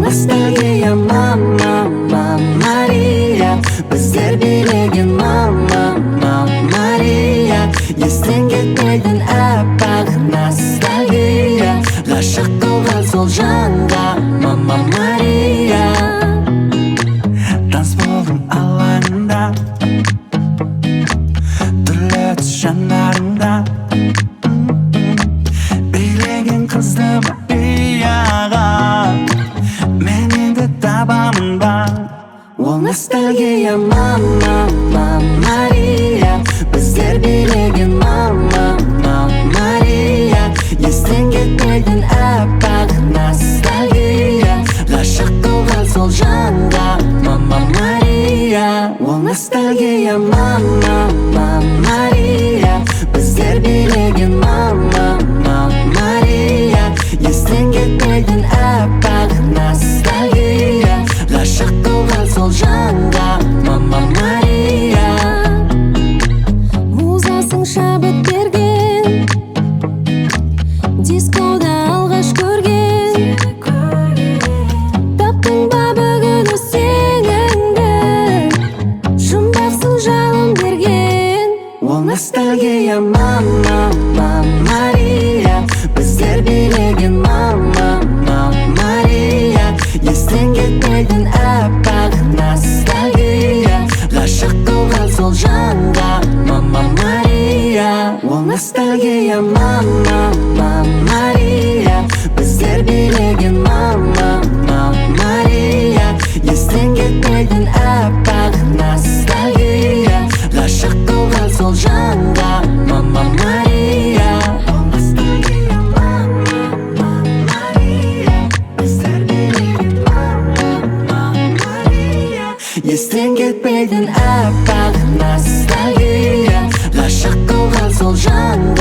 Nostalgiya mama, Mariya. Bizler bilegen mama, Mariya. Естен кетпейтін аппақ ностальгия. Ғашық қылған сол жанға мама Мария. Танцполдың алаңында, түрлі түс жанарында, билеген қызды Марияға мен енді табамын ба. Ол ностальгия мама, Mariya. Bizler bilegen mama, Mariya. Естен кетпейтін аппақ ностальгия. Ғашық қылған сол жанға мама Мария. Ол ностальгия мама, Mariya. Bizler bilegen mama, Mariya. Естен кетпейтін аппақ ностальгия. Ғашық қылған сол жанға мама Мария. Музасың шабыт берген, дискода алғаш көрген. Таптың ба бүгін сеніңді, жұмбақсың жалын берген. Ол ностальгия мама, Mariya. Bizler bilegen mama, Mariya. Естен кетпейтін аппақ ностальгия. Ғашық қылған сол жанға мама Мария. Ол ностальгия мама, Mariya. Bizler bilegen mama, Mariya. Естен кетпейтін аппақ ностальгия. Ғашық қылған сол жанға мама Мария. Ол ностальгия мама, Mariya. Bizler bilegen mама, Mariya. Естен кетпейтін аппақ ностальгия. Ғашық қылған сол жанға